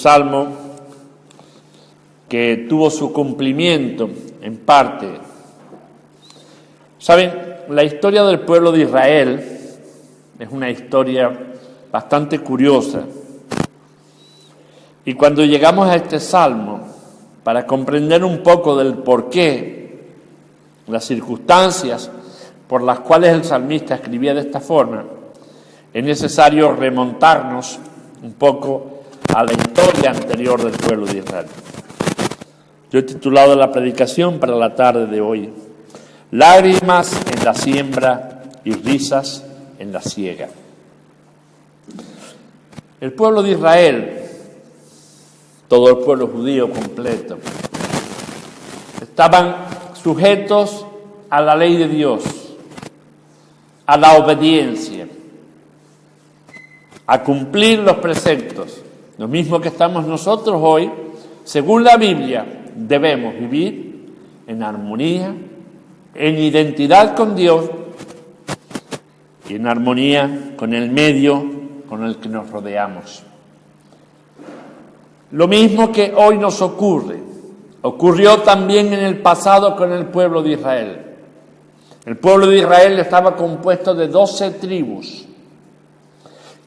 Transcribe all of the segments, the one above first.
salmo que tuvo su cumplimiento en parte. Saben, la historia del pueblo de Israel es una historia bastante curiosa. Y cuando llegamos a este salmo, para comprender un poco del porqué, las circunstancias por las cuales el salmista escribía de esta forma, es necesario remontarnos un poco a la historia anterior del pueblo de Israel. Yo he titulado la predicación para la tarde de hoy: Lágrimas en la siembra y risas en la siega. El pueblo de Israel, todo el pueblo judío completo, estaban sujetos a la ley de Dios, a la obediencia, a cumplir los preceptos. Lo mismo que estamos nosotros hoy, según la Biblia, debemos vivir en armonía, en identidad con Dios y en armonía con el medio con el que nos rodeamos. Lo mismo que hoy nos ocurrió también en el pasado con el pueblo de Israel. El pueblo de Israel estaba compuesto de 12 tribus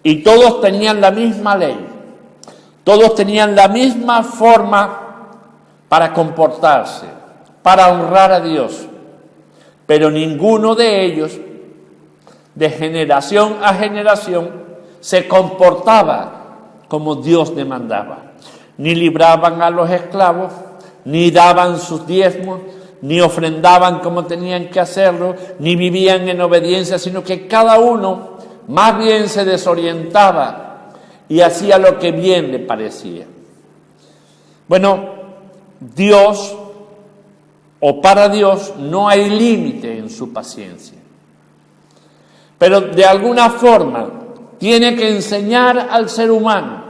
y todos tenían la misma ley, todos tenían la misma forma para comportarse, para honrar a Dios, pero ninguno de ellos, de generación a generación, se comportaba como Dios demandaba. Ni libraban a los esclavos, ni daban sus diezmos, ni ofrendaban como tenían que hacerlo, ni vivían en obediencia, sino que cada uno más bien se desorientaba y hacía lo que bien le parecía. Bueno, Dios, o para Dios, no hay límite en su paciencia. Pero de alguna forma tiene que enseñar al ser humano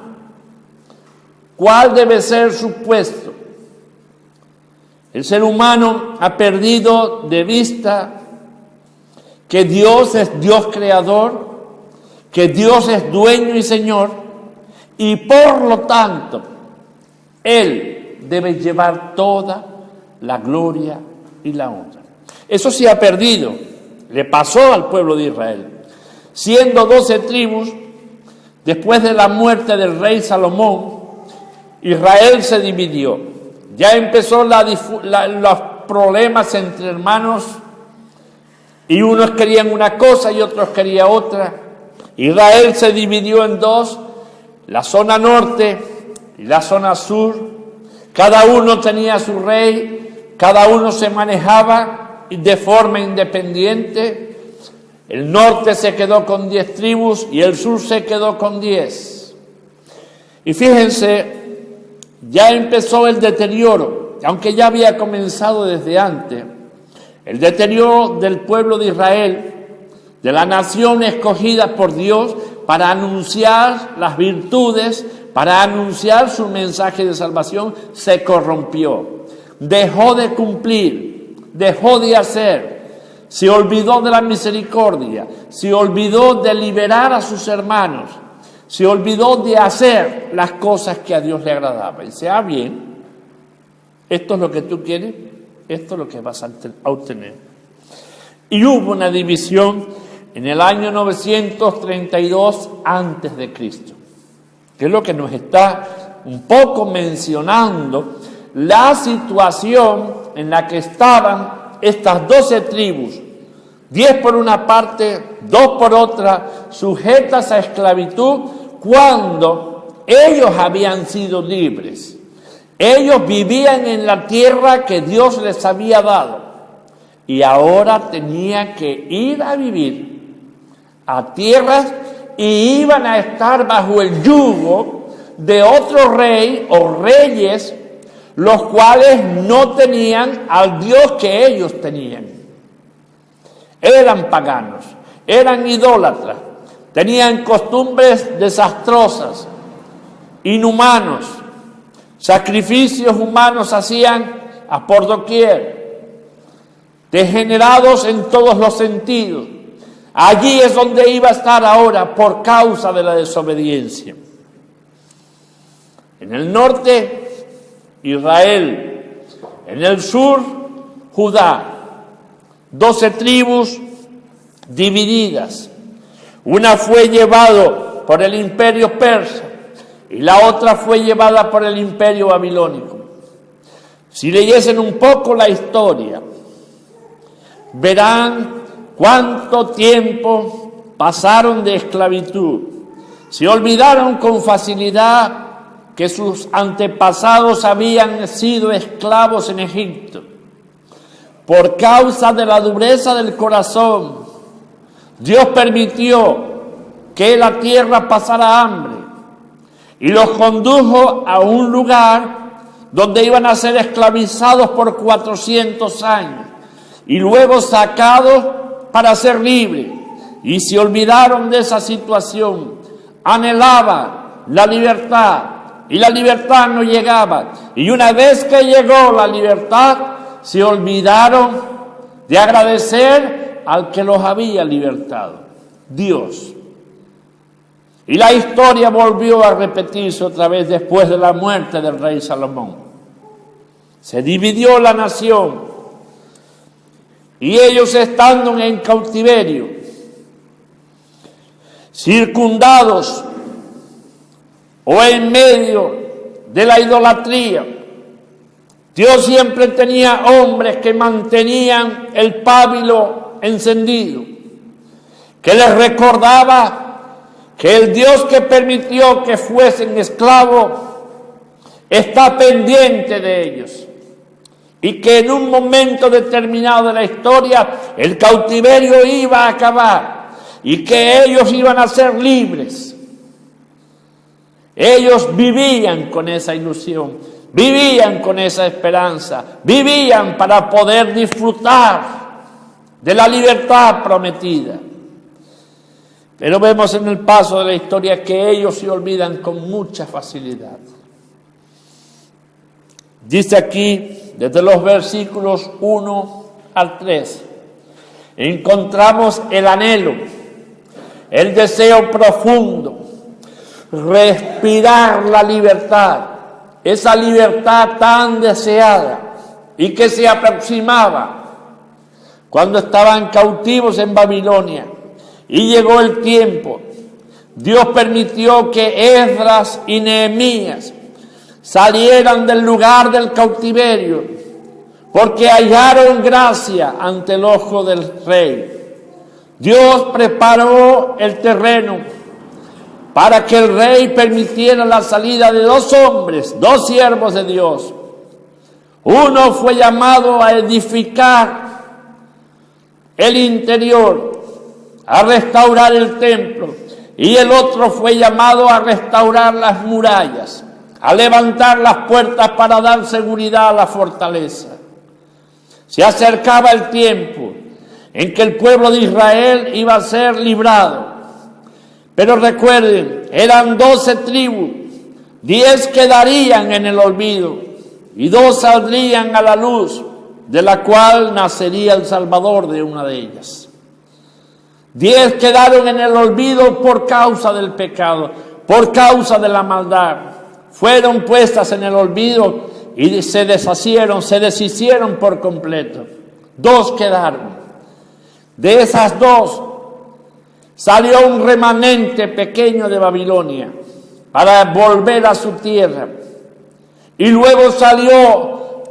cuál debe ser su puesto. El ser humano ha perdido de vista que Dios es Dios creador, que Dios es dueño y Señor, y por lo tanto, Él debe llevar toda la gloria y la honra. Eso se ha perdido, le pasó al pueblo de Israel. Siendo 12 tribus, después de la muerte del rey Salomón, Israel se dividió. Ya empezó los problemas entre hermanos, y unos querían una cosa y otros querían otra. Israel se dividió en dos, la zona norte y la zona sur. Cada uno tenía su rey, cada uno se manejaba de forma independiente. El norte se quedó con 10 tribus y el sur se quedó con 10. Y fíjense, ya empezó el deterioro, aunque ya había comenzado desde antes, el deterioro del pueblo de Israel, de la nación escogida por Dios para anunciar las virtudes, para anunciar su mensaje de salvación, se corrompió, dejó de cumplir, dejó de hacer, se olvidó de la misericordia, se olvidó de liberar a sus hermanos, se olvidó de hacer las cosas que a Dios le agradaba. Y dice, bien, esto es lo que tú quieres, esto es lo que vas a obtener. Y hubo una división en el año 932 antes de Cristo, que es lo que nos está un poco mencionando la situación en la que estaban estas 12 tribus, 10 por una parte, 2 por otra, sujetas a esclavitud, cuando ellos habían sido libres. Ellos vivían en la tierra que Dios les había dado y ahora tenían que ir a vivir a tierras y iban a estar bajo el yugo de otro rey o reyes, los cuales no tenían al Dios que ellos tenían. Eran paganos, eran idólatras, tenían costumbres desastrosas, inhumanos, sacrificios humanos hacían a por doquier, degenerados en todos los sentidos. Allí es donde iba a estar ahora por causa de la desobediencia. En el norte, Israel. En el sur, Judá. 12 tribus divididas. Una fue llevada por el imperio persa y la otra fue llevada por el imperio babilónico. Si leyesen un poco la historia, verán cuánto tiempo pasaron de esclavitud. Se olvidaron con facilidad que sus antepasados habían sido esclavos en Egipto. Por causa de la dureza del corazón, Dios permitió que la tierra pasara hambre y los condujo a un lugar donde iban a ser esclavizados por 400 años y luego sacados para ser libres. Y se olvidaron de esa situación, anhelaban la libertad y la libertad no llegaba. Y una vez que llegó la libertad, se olvidaron de agradecer al que los había libertado, Dios. Y la historia volvió a repetirse otra vez después de la muerte del rey Salomón. Se dividió la nación y ellos, estando en cautiverio, circundados o en medio de la idolatría, Dios siempre tenía hombres que mantenían el pábilo encendido, que les recordaba que el Dios que permitió que fuesen esclavos está pendiente de ellos y que en un momento determinado de la historia el cautiverio iba a acabar y que ellos iban a ser libres. Ellos vivían con esa ilusión, vivían con esa esperanza, vivían para poder disfrutar de la libertad prometida. Pero vemos en el paso de la historia que ellos se olvidan con mucha facilidad. Dice aquí, desde los versículos 1 al 3, encontramos el anhelo, el deseo profundo, respirar la libertad, esa libertad tan deseada y que se aproximaba cuando estaban cautivos en Babilonia. Y llegó el tiempo. Dios permitió que Esdras y Nehemías salieran del lugar del cautiverio porque hallaron gracia ante el ojo del rey. Dios preparó el terreno para que el rey permitiera la salida de 2 hombres, 2 siervos de Dios. Uno fue llamado a edificar el interior, a restaurar el templo, y el otro fue llamado a restaurar las murallas, a levantar las puertas para dar seguridad a la fortaleza. Se acercaba el tiempo en que el pueblo de Israel iba a ser librado. Pero recuerden, eran 12 tribus, 10 quedarían en el olvido y 2 saldrían a la luz, de la cual nacería el Salvador de una de ellas. 10 quedaron en el olvido por causa del pecado, por causa de la maldad. Fueron puestas en el olvido y se deshicieron por completo. 2 quedaron. De esas 2 salió un remanente pequeño de Babilonia para volver a su tierra. Y luego salió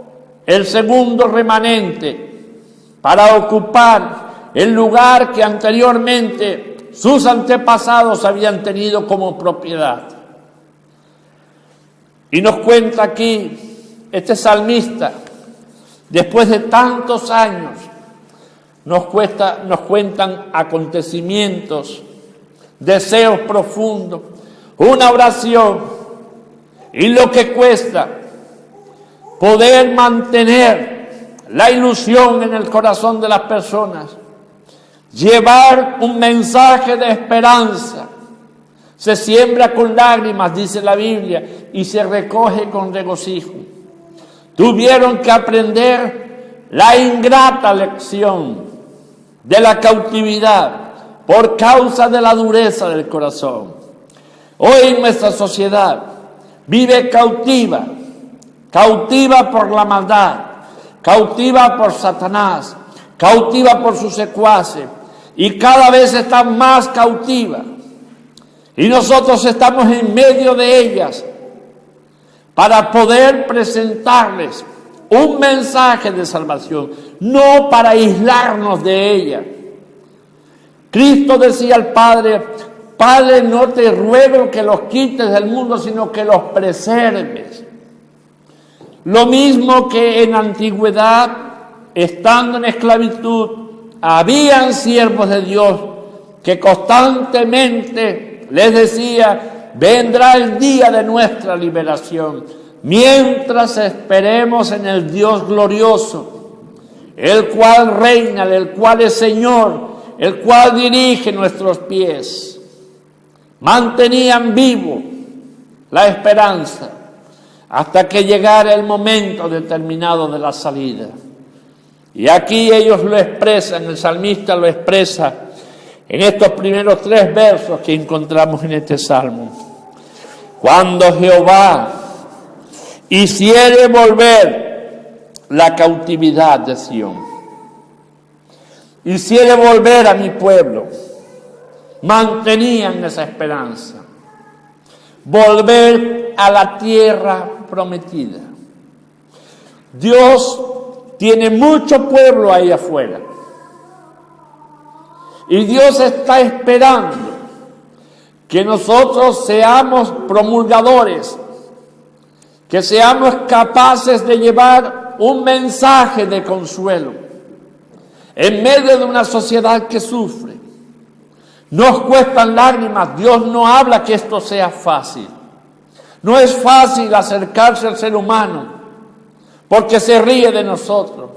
el segundo remanente para ocupar el lugar que anteriormente sus antepasados habían tenido como propiedad. Y nos cuenta aquí este salmista, después de tantos años, nos cuentan acontecimientos, deseos profundos, una oración y lo que cuesta poder mantener la ilusión en el corazón de las personas. Llevar un mensaje de esperanza. Se siembra con lágrimas, dice la Biblia, y se recoge con regocijo. Tuvieron que aprender la ingrata lección de la cautividad por causa de la dureza del corazón. Hoy en nuestra sociedad, vive cautiva, cautiva por la maldad, cautiva por Satanás, cautiva por sus secuaces, y cada vez está más cautiva. Y nosotros estamos en medio de ellas para poder presentarles un mensaje de salvación, no para aislarnos de ella. Cristo decía al Padre: Padre, no te ruego que los quites del mundo, sino que los preserves. Lo mismo que en la antigüedad, estando en esclavitud, habían siervos de Dios que constantemente les decía: vendrá el día de nuestra liberación, mientras esperemos en el Dios glorioso, el cual reina, el cual es Señor, el cual dirige nuestros pies. Mantenían vivo la esperanza hasta que llegara el momento determinado de la salida. Y aquí ellos lo expresan, el salmista lo expresa en estos primeros 3 versos que encontramos en este salmo. Cuando Jehová hiciere volver la cautividad de Sión, hiciere volver a mi pueblo, mantenían esa esperanza, volver a la tierra prometida. Dios tiene mucho pueblo ahí afuera, y Dios está esperando que nosotros seamos promulgadores, que seamos capaces de llevar un mensaje de consuelo en medio de una sociedad que sufre. Nos cuestan lágrimas. Dios no habla que esto sea fácil. No es fácil acercarse al ser humano, porque se ríe de nosotros,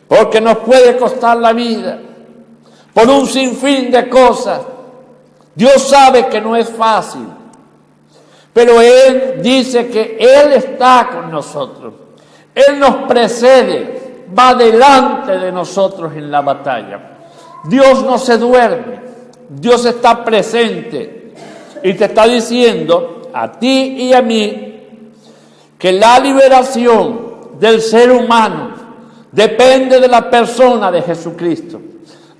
porque nos puede costar la vida, por un sinfín de cosas. Dios sabe que no es fácil, pero Él dice que Él está con nosotros. Él nos precede, va delante de nosotros en la batalla. Dios no se duerme, Dios está presente y te está diciendo a ti y a mí que la liberación del ser humano depende de la persona de Jesucristo,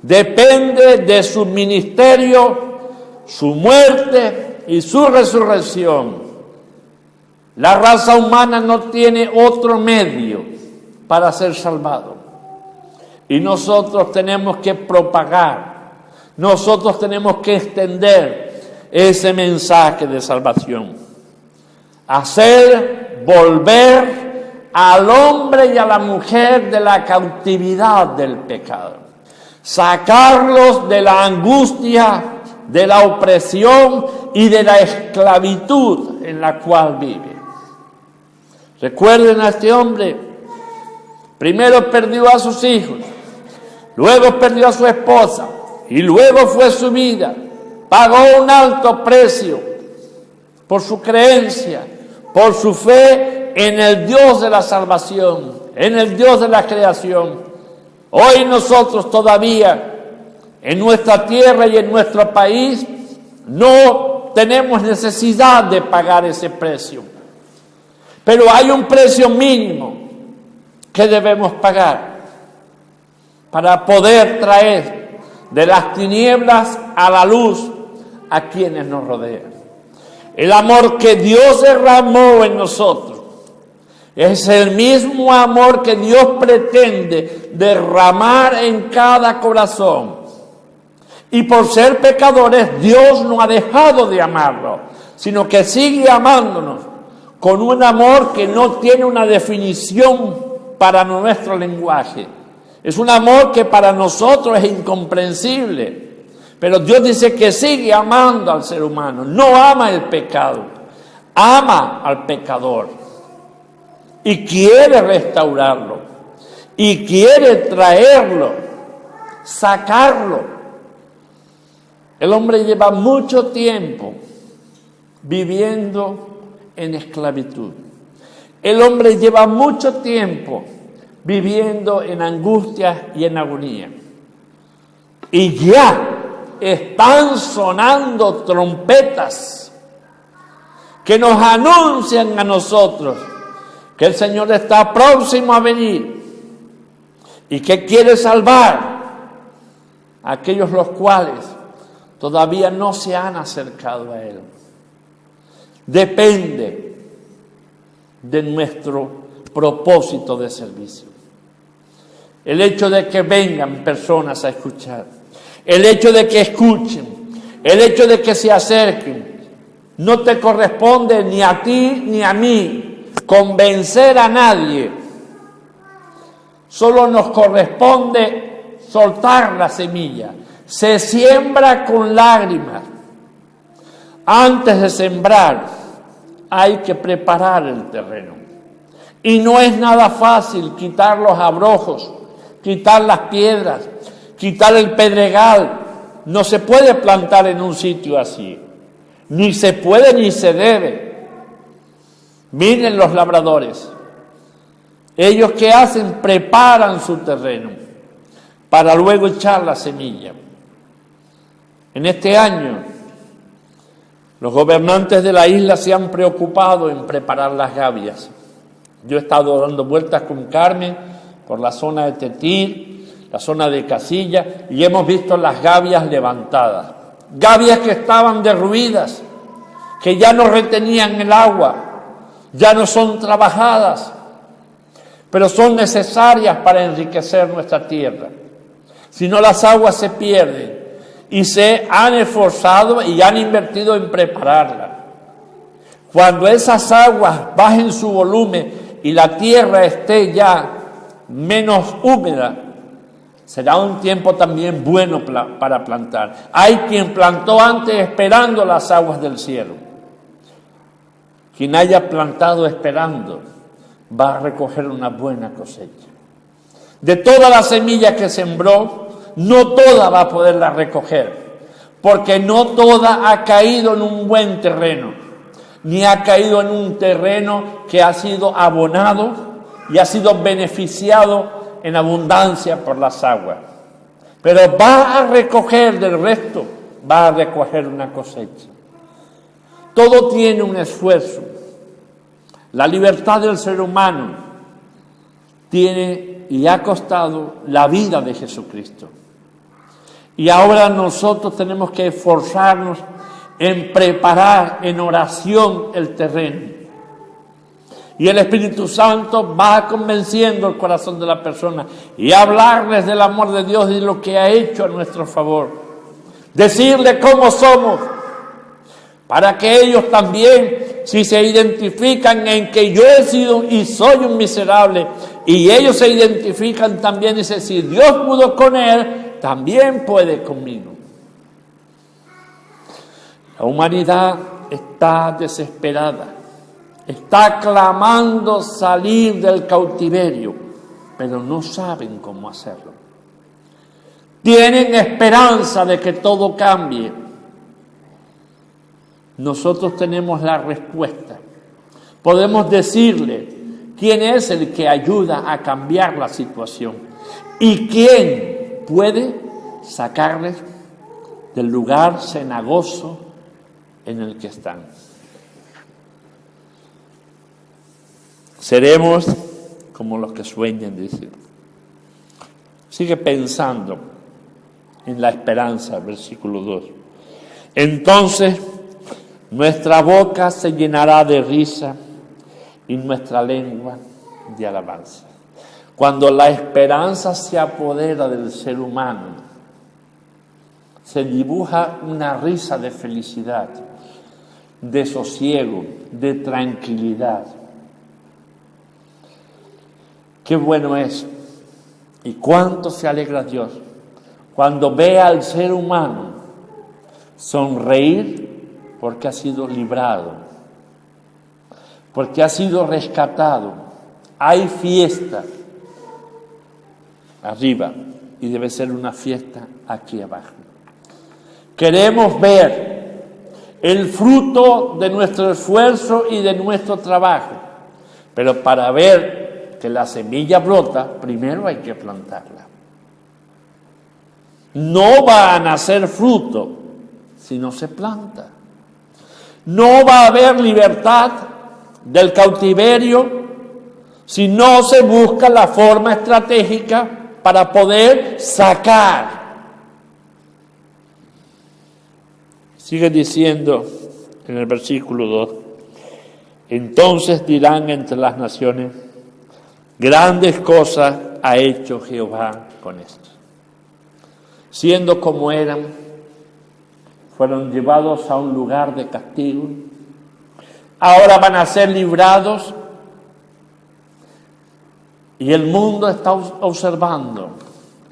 depende de su ministerio, su muerte y su resurrección. La raza humana no tiene otro medio para ser salvado, y nosotros tenemos que propagar, nosotros tenemos que extender ese mensaje de salvación, hacer volver al hombre y a la mujer de la cautividad del pecado, sacarlos de la angustia, de la opresión y de la esclavitud en la cual vive. Recuerden a este hombre: primero perdió a sus hijos, luego perdió a su esposa, y luego fue su vida. Pagó un alto precio por su creencia, por su fe en el Dios de la salvación, en el Dios de la creación. Hoy nosotros todavía, en nuestra tierra y en nuestro país, no tenemos necesidad de pagar ese precio. Pero hay un precio mínimo que debemos pagar para poder traer de las tinieblas a la luz a quienes nos rodean. El amor que Dios derramó en nosotros es el mismo amor que Dios pretende derramar en cada corazón. Y por ser pecadores, Dios no ha dejado de amarlo, sino que sigue amándonos con un amor que no tiene una definición para nuestro lenguaje. Es un amor que para nosotros es incomprensible. Pero Dios dice que sigue amando al ser humano. No ama el pecado, ama al pecador. Y quiere restaurarlo. Y quiere traerlo, sacarlo. El hombre lleva mucho tiempo viviendo en esclavitud. El hombre lleva mucho tiempo viviendo en angustia y en agonía. Y ya están sonando trompetas que nos anuncian a nosotros que el Señor está próximo a venir y que quiere salvar a aquellos los cuales todavía no se han acercado a Él. Depende de nuestro propósito de servicio. El hecho de que vengan personas a escuchar, el hecho de que escuchen, el hecho de que se acerquen, no te corresponde ni a ti ni a mí convencer a nadie. Solo nos corresponde soltar la semilla. Se siembra con lágrimas. Antes de sembrar hay que preparar el terreno. Y no es nada fácil quitar los abrojos, quitar las piedras, quitar el pedregal. No se puede plantar en un sitio así. Ni se puede ni se debe. Miren los labradores. Ellos ¿qué hacen? Preparan su terreno para luego echar la semilla. En este año, los gobernantes de la isla se han preocupado en preparar las gavias. Yo he estado dando vueltas con Carmen por la zona de Tetir, la zona de Casilla, y hemos visto las gavias levantadas. Gavias que estaban derruidas, que ya no retenían el agua, ya no son trabajadas, pero son necesarias para enriquecer nuestra tierra. Si no, las aguas se pierden y se han esforzado y han invertido en prepararlas. Cuando esas aguas bajen su volumen y la tierra esté ya menos húmeda, será un tiempo también bueno para plantar. Hay quien plantó antes esperando las aguas del cielo. Quien haya plantado esperando va a recoger una buena cosecha. De toda la semilla que sembró, no toda va a poderla recoger, porque no toda ha caído en un buen terreno, ni ha caído en un terreno que ha sido abonado y ha sido beneficiado en abundancia por las aguas. Pero va a recoger del resto, va a recoger una cosecha. Todo tiene un esfuerzo. La libertad del ser humano tiene y ha costado la vida de Jesucristo. Y ahora nosotros tenemos que esforzarnos en preparar en oración el terreno. Y el Espíritu Santo va convenciendo el corazón de la persona y hablarles del amor de Dios y de lo que ha hecho a nuestro favor. Decirles cómo somos, para que ellos también, si se identifican en que yo he sido y soy un miserable, y ellos se identifican también y dicen, si Dios pudo con él, también puede conmigo. La humanidad está desesperada, está clamando salir del cautiverio, pero no saben cómo hacerlo. Tienen esperanza de que todo cambie. Nosotros tenemos la respuesta. Podemos decirle quién es el que ayuda a cambiar la situación y quién puede sacarles del lugar cenagoso en el que están. Seremos como los que sueñan, dice. Sigue pensando en la esperanza, versículo 2. Entonces nuestra boca se llenará de risa y nuestra lengua de alabanza. Cuando la esperanza se apodera del ser humano, se dibuja una risa de felicidad, de sosiego, de tranquilidad. Qué bueno es y cuánto se alegra Dios cuando ve al ser humano sonreír porque ha sido librado, porque ha sido rescatado. Hay fiesta arriba y debe ser una fiesta aquí abajo. Queremos ver el fruto de nuestro esfuerzo y de nuestro trabajo, pero para ver que la semilla brota, primero hay que plantarla. No va a nacer fruto si no se planta. No va a haber libertad del cautiverio si no se busca la forma estratégica para poder sacar. Sigue diciendo en el versículo 2, entonces dirán entre las naciones, grandes cosas ha hecho Jehová con esto. Siendo como eran, fueron llevados a un lugar de castigo, ahora van a ser librados y el mundo está observando,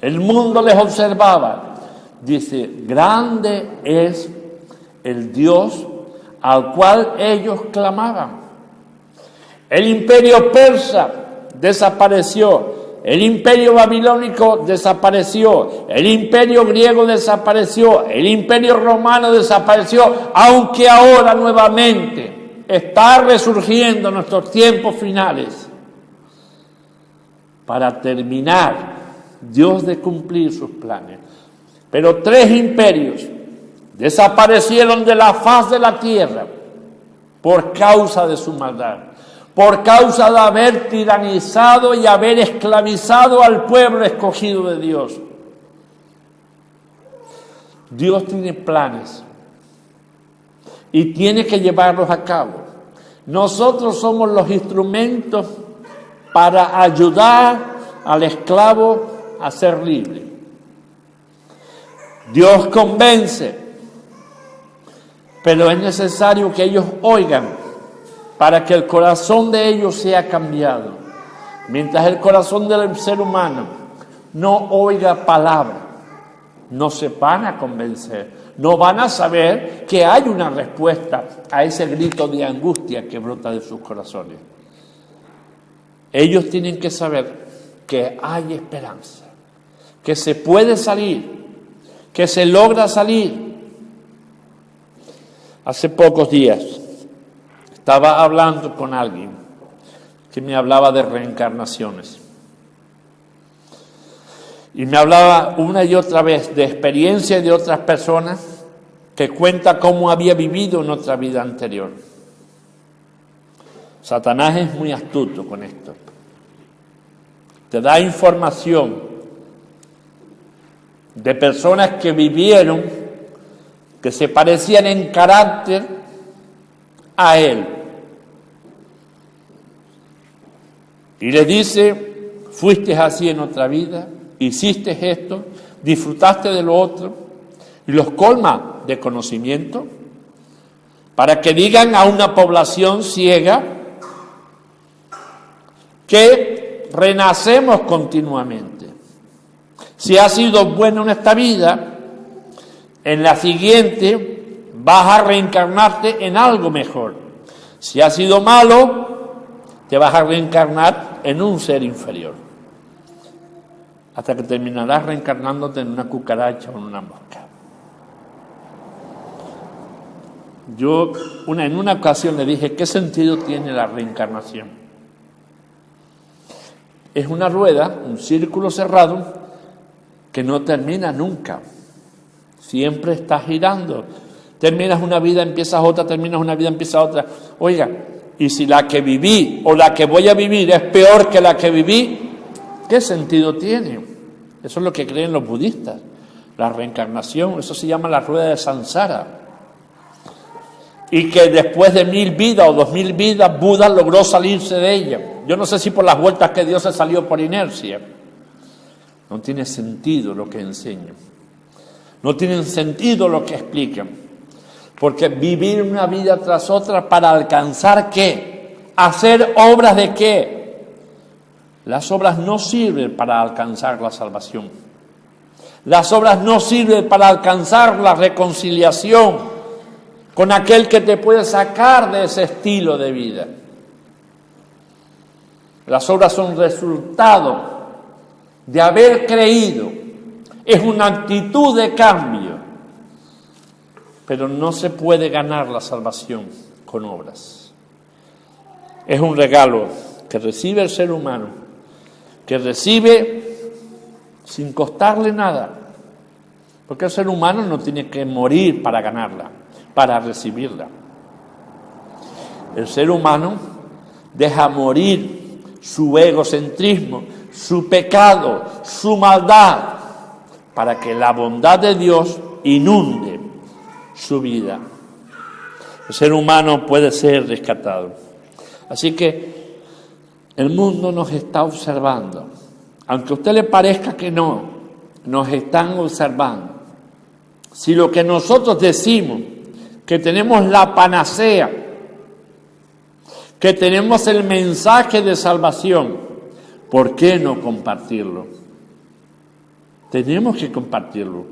el mundo les observaba. Dice, grande es el Dios al cual ellos clamaban. El imperio persa desapareció, el imperio babilónico desapareció, el imperio griego desapareció, el imperio romano desapareció, aunque ahora nuevamente está resurgiendo en nuestros tiempos finales para terminar Dios de cumplir sus planes. Pero 3 imperios desaparecieron de la faz de la tierra por causa de su maldad, por causa de haber tiranizado y haber esclavizado al pueblo escogido de Dios. Dios tiene planes y tiene que llevarlos a cabo. Nosotros somos los instrumentos para ayudar al esclavo a ser libre. Dios convence, pero es necesario que ellos oigan para que el corazón de ellos sea cambiado. Mientras el corazón del ser humano no oiga palabra, no se van a convencer, no van a saber que hay una respuesta a ese grito de angustia que brota de sus corazones. Ellos tienen que saber que hay esperanza, que se puede salir, que se logra salir. Hace pocos días estaba hablando con alguien que me hablaba de reencarnaciones. Y me hablaba una y otra vez de experiencias de otras personas que cuenta cómo había vivido en otra vida anterior. Satanás es muy astuto con esto. Te da información de personas que vivieron, que se parecían en carácter a él. Y le dice, fuiste así en otra vida, hiciste esto, disfrutaste de lo otro, y los colma de conocimiento, para que digan a una población ciega que renacemos continuamente. Si has sido bueno en esta vida, en la siguiente vas a reencarnarte en algo mejor. Si has sido malo, te vas a reencarnar en un ser inferior, hasta que terminarás reencarnándote en una cucaracha o en una mosca. Yo en una ocasión le dije, ¿qué sentido tiene la reencarnación? Es una rueda, un círculo cerrado, que no termina nunca. Siempre está girando. Terminas una vida, empiezas otra, terminas una vida, empiezas otra. Oiga, y si la que viví o la que voy a vivir es peor que la que viví, ¿qué sentido tiene? Eso es lo que creen los budistas. La reencarnación, eso se llama la rueda de Samsara. Y que después de 1000 vidas o 2000 vidas, Buda logró salirse de ella. Yo no sé si por las vueltas que dio se salió por inercia. No tiene sentido lo que enseñan. No tiene sentido lo que explican. Porque vivir una vida tras otra para alcanzar ¿qué? ¿Hacer obras de qué? Las obras no sirven para alcanzar la salvación. Las obras no sirven para alcanzar la reconciliación con aquel que te puede sacar de ese estilo de vida. Las obras son resultado de haber creído. Es una actitud de cambio. Pero no se puede ganar la salvación con obras. Es un regalo que recibe el ser humano, que recibe sin costarle nada. Porque el ser humano no tiene que morir para ganarla, para recibirla. el ser humano deja morir su egocentrismo, su pecado, su maldad, para que la bondad de Dios inunde su vida. El ser humano puede ser rescatado. Así que el mundo nos está observando. Aunque a usted le parezca que no, nos están observando. Si lo que nosotros decimos, que tenemos la panacea, que tenemos el mensaje de salvación, ¿por qué no compartirlo? Tenemos que compartirlo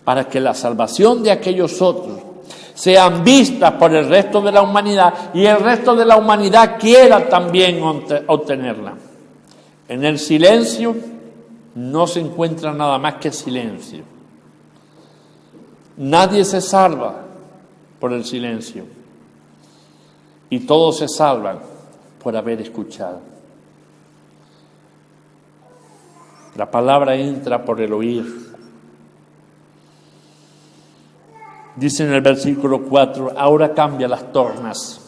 para que la salvación de aquellos otros sean vistas por el resto de la humanidad y el resto de la humanidad quiera también obtenerla. En el silencio no se encuentra nada más que silencio. Nadie se salva por el silencio y todos se salvan por haber escuchado. La palabra entra por el oír. Dice en el versículo 4, ahora cambia las tornas.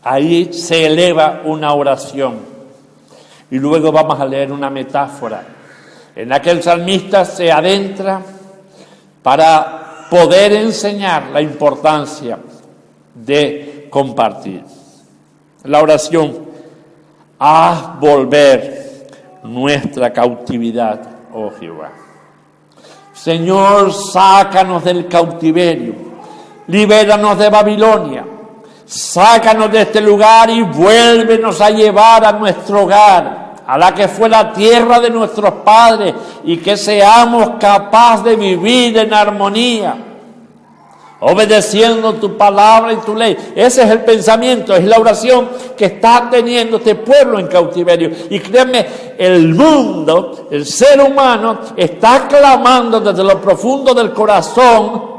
Ahí se eleva una oración. Y luego vamos a leer una metáfora en la que el salmista se adentra para poder enseñar la importancia de compartir. La oración, haz volver nuestra cautividad, oh Jehová. Señor, sácanos del cautiverio, libéranos de Babilonia, sácanos de este lugar y vuélvenos a llevar a nuestro hogar, a la que fue la tierra de nuestros padres, y que seamos capaces de vivir en armonía, obedeciendo tu palabra y tu ley. Ese es el pensamiento, es la oración que está teniendo este pueblo en cautiverio. Y créanme, el mundo, el ser humano, está clamando desde lo profundo del corazón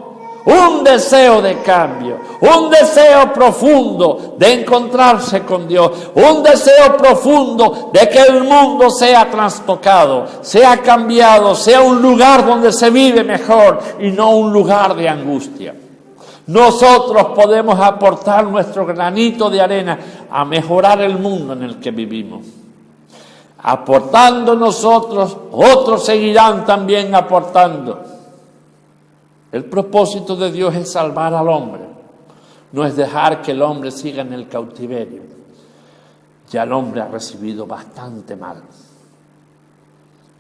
un deseo de cambio, un deseo profundo de encontrarse con Dios, un deseo profundo de que el mundo sea trastocado, sea cambiado, sea un lugar donde se vive mejor y no un lugar de angustia. Nosotros podemos aportar nuestro granito de arena a mejorar el mundo en el que vivimos. Aportando nosotros, otros seguirán también aportando. El propósito de Dios es salvar al hombre, no es dejar que el hombre siga en el cautiverio. Ya el hombre ha recibido bastante mal.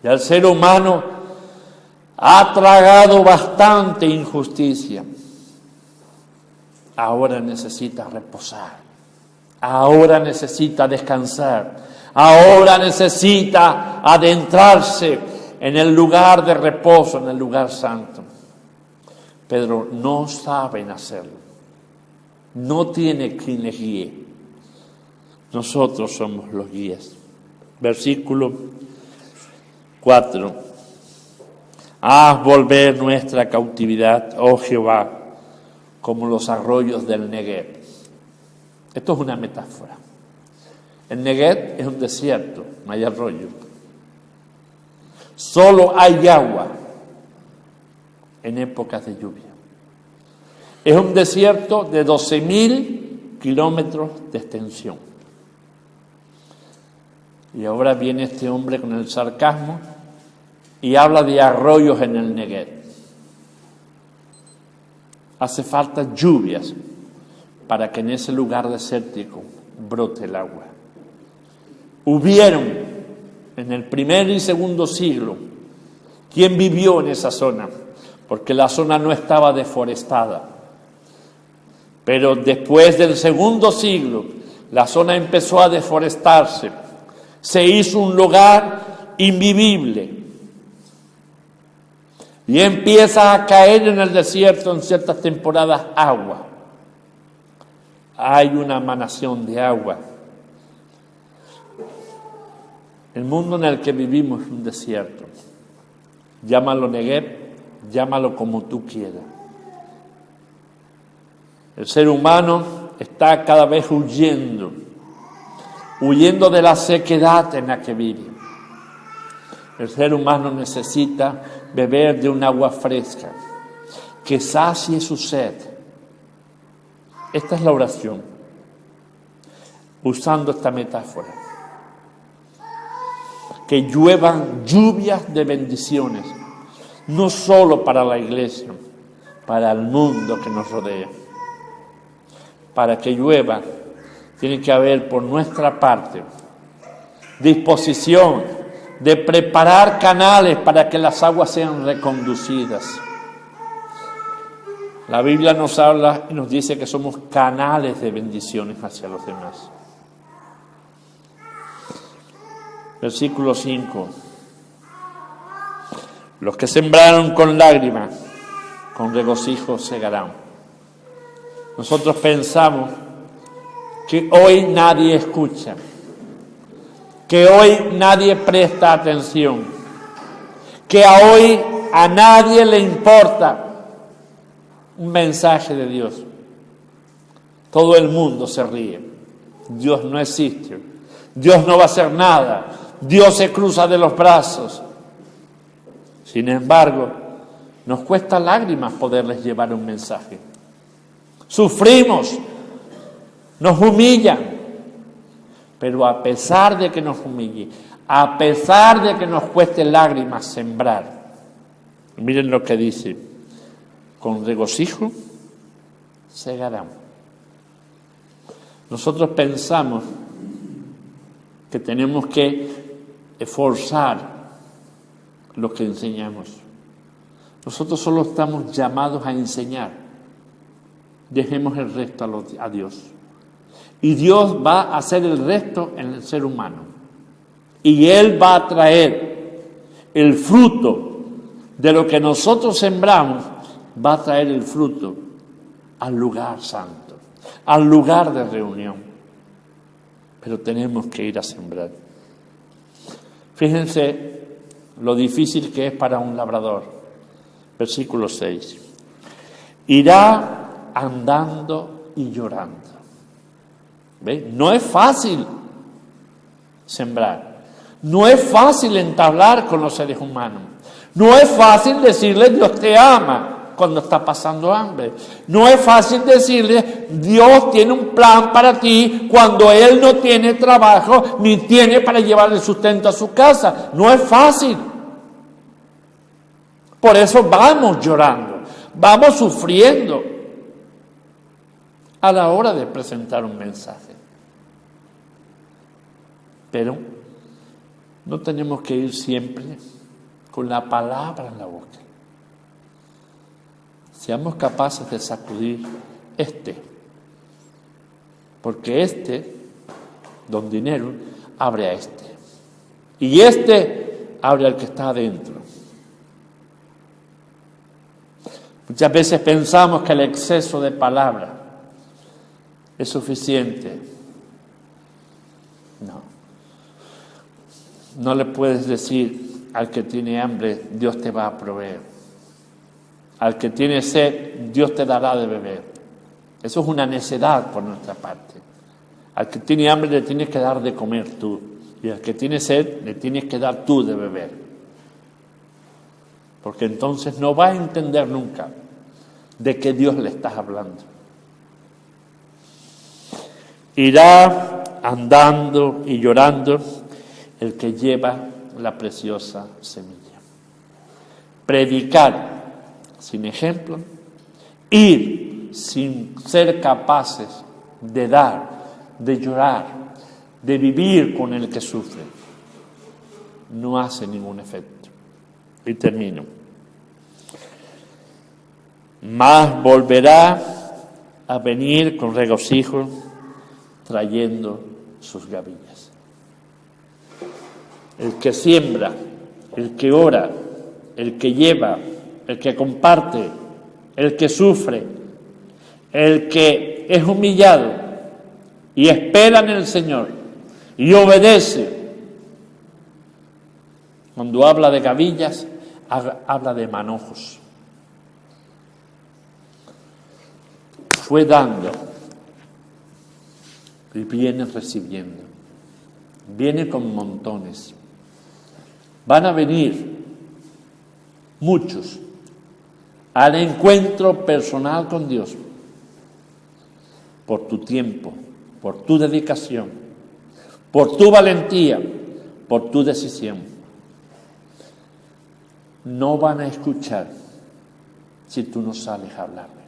Ya el ser humano ha tragado bastante injusticia. Ahora necesita reposar, ahora necesita descansar, ahora necesita adentrarse en el lugar de reposo, en el lugar santo. Pero no saben hacerlo, no tiene quien les guíe. Nosotros somos los guías. Versículo 4. Haz volver nuestra cautividad, oh Jehová, como los arroyos del Negev. Esto es una metáfora. El Negev es un desierto, no hay arroyo. Solo hay agua en épocas de lluvia. Es un desierto de 12.000 kilómetros de extensión. Y ahora viene este hombre con el sarcasmo y habla de arroyos en el Negev. Hace falta lluvias para que en ese lugar desértico brote el agua. Hubieron en el primer y segundo siglo quien vivió en esa zona, porque la zona no estaba deforestada. Pero después del segundo siglo, la zona empezó a deforestarse. Se hizo un lugar invivible. Y empieza a caer en el desierto en ciertas temporadas agua. Hay una emanación de agua. El mundo en el que vivimos es un desierto. Llámalo Negev, llámalo como tú quieras. El ser humano está cada vez huyendo de la sequedad en la que vive. El ser humano necesita beber de un agua fresca que sacie su sed. Esta es la oración. usando esta metáfora. Que lluevan lluvias de bendiciones, no solo para la iglesia, para el mundo que nos rodea. Para que llueva, tiene que haber por nuestra parte disposición de preparar canales para que las aguas sean reconducidas. La Biblia nos habla y nos dice que somos canales de bendiciones hacia los demás. Versículo 5. Los que sembraron con lágrimas, con regocijo segarán. Nosotros pensamos que hoy nadie escucha, que hoy nadie presta atención, que hoy a nadie le importa un mensaje de Dios. Todo el mundo se ríe. Dios no existe. Dios no va a hacer nada. Dios se cruza de los brazos. Sin embargo, nos cuesta lágrimas poderles llevar un mensaje. Sufrimos, nos humillan, pero a pesar de que nos humille, a pesar de que nos cueste lágrimas sembrar, miren lo que dice: con regocijo segarán. Nosotros pensamos que tenemos que esforzar lo que enseñamos. Nosotros solo estamos llamados a enseñar. Dejemos el resto a Dios. Y Dios va a hacer el resto en el ser humano. Y Él va a traer el fruto de lo que nosotros sembramos, va a traer el fruto al lugar santo, al lugar de reunión. Pero tenemos que ir a sembrar. Fíjense lo difícil que es para un labrador. Versículo 6. Irá andando y llorando. ¿Ve? No es fácil sembrar. No es fácil entablar con los seres humanos. No es fácil decirle Dios te ama cuando está pasando hambre. No es fácil decirle Dios tiene un plan para ti cuando Él no tiene trabajo ni tiene para llevar el sustento a su casa. No es fácil. Por eso vamos llorando, vamos sufriendo a la hora de presentar un mensaje. Pero no tenemos que ir siempre con la palabra en la boca. Seamos capaces de sacudir porque don dinero, abre a y abre al que está adentro. Muchas veces pensamos que el exceso de palabra es suficiente. No le puedes decir al que tiene hambre, Dios te va a proveer. Al que tiene sed, Dios te dará de beber. Eso es una necedad por nuestra parte. Al que tiene hambre le tienes que dar de comer tú. Y al que tiene sed le tienes que dar tú de beber. Porque entonces no va a entender nunca de qué Dios le estás hablando. Irá andando y llorando el que lleva la preciosa semilla. Predicar sin ejemplo, ir sin ser capaces de dar, de llorar, de vivir con el que sufre, no hace ningún efecto. Y termino. Mas volverá a venir con regocijo, trayendo sus gavillas. El que siembra, el que ora, el que lleva, el que comparte, el que sufre, el que es humillado y espera en el Señor y obedece. Cuando habla de gavillas, habla de manojos. Fue dando y viene recibiendo. Viene con montones. Van a venir muchos al encuentro personal con Dios por tu tiempo, por tu dedicación, por tu valentía, por tu decisión. No van a escuchar si tú no sales a hablarle.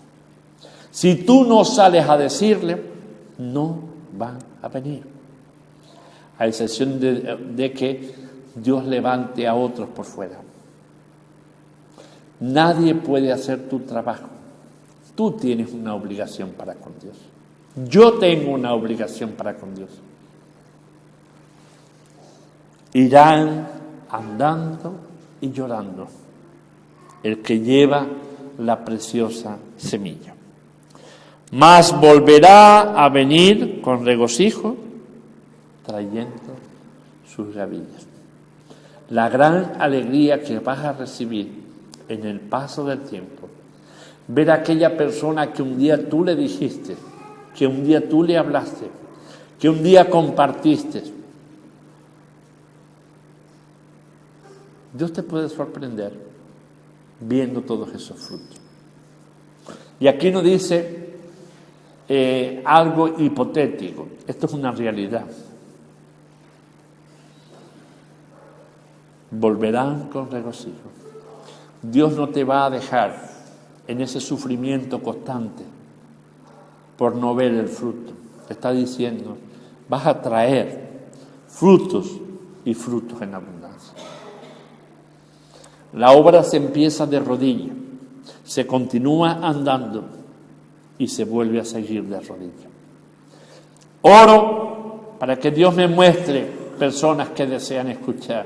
Si tú no sales a decirle, no van a venir. A excepción de que Dios levante a otros por fuera. Nadie puede hacer tu trabajo. Tú tienes una obligación para con Dios. Yo tengo una obligación para con Dios. Irán andando y llorando el que lleva la preciosa semilla. Mas volverá a venir con regocijo, trayendo sus gavillas. La gran alegría que vas a recibir en el paso del tiempo, ver a aquella persona que un día tú le dijiste, que un día tú le hablaste, que un día compartiste. Dios te puede sorprender viendo todos esos frutos. Y aquí no dice algo hipotético, esto es una realidad. Volverán con regocijo. Dios no te va a dejar en ese sufrimiento constante por no ver el fruto. Te está diciendo, vas a traer frutos y frutos en abundancia. La obra se empieza de rodillas, se continúa andando y se vuelve a seguir de rodillas. Oro para que Dios me muestre personas que desean escuchar.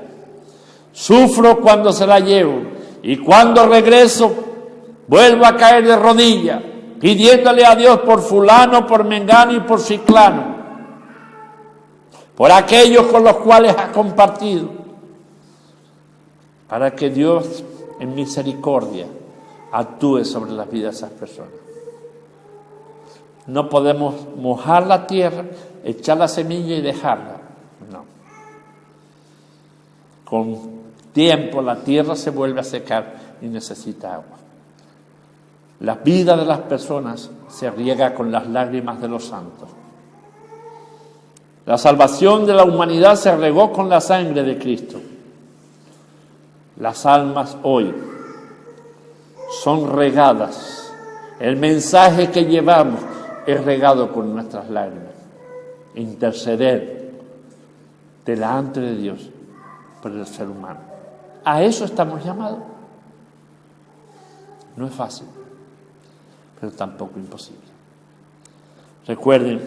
Sufro cuando se la llevo y cuando regreso vuelvo a caer de rodillas pidiéndole a Dios por fulano, por mengano y por ciclano, por aquellos con los cuales has compartido, para que Dios en misericordia actúe sobre las vidas de esas personas. No podemos mojar la tierra, echar la semilla y dejarla. No. Con tiempo la tierra se vuelve a secar y necesita agua. La vida de las personas se riega con las lágrimas de los santos. La salvación de la humanidad se regó con la sangre de Cristo. Las almas hoy son regadas. El mensaje que llevamos es regado con nuestras lágrimas. Interceder delante de Dios por el ser humano. A eso estamos llamados. No es fácil, pero tampoco imposible. Recuerden,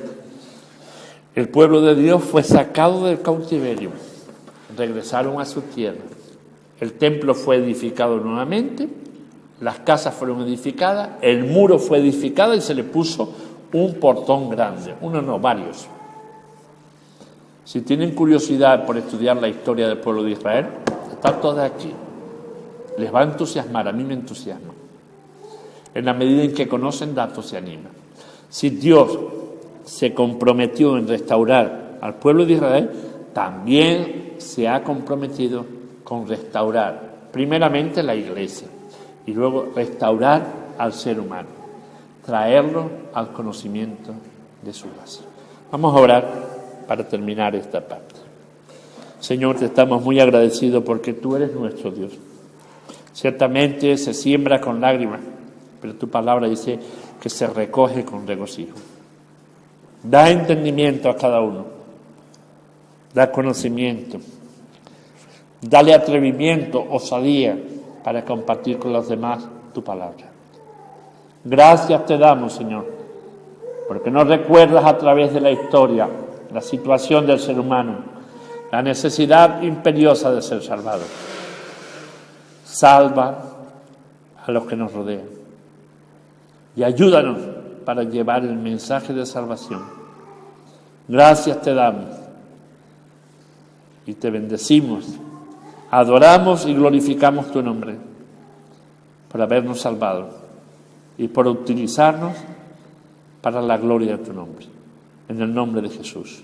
el pueblo de Dios fue sacado del cautiverio, regresaron a su tierra. El templo fue edificado nuevamente, las casas fueron edificadas, el muro fue edificado y se le puso un portón grande, uno no, varios. Si tienen curiosidad por estudiar la historia del pueblo de Israel, está toda aquí. Les va a entusiasmar, a mí me entusiasma. En la medida en que conocen datos se animan. Si Dios se comprometió en restaurar al pueblo de Israel, también se ha comprometido con restaurar primeramente la iglesia y luego restaurar al ser humano, traerlo al conocimiento de su gracia. Vamos a orar para terminar esta parte. Señor, te estamos muy agradecidos porque tú eres nuestro Dios. Ciertamente se siembra con lágrimas, pero tu palabra dice que se recoge con regocijo. Da entendimiento a cada uno, da conocimiento, dale atrevimiento, osadía para compartir con los demás tu palabra. Gracias te damos, Señor, porque nos recuerdas a través de la historia la situación del ser humano, la necesidad imperiosa de ser salvado. Salva a los que nos rodean y ayúdanos para llevar el mensaje de salvación. Gracias te damos y te bendecimos, adoramos y glorificamos tu nombre por habernos salvado y por utilizarnos para la gloria de tu nombre. En el nombre de Jesús.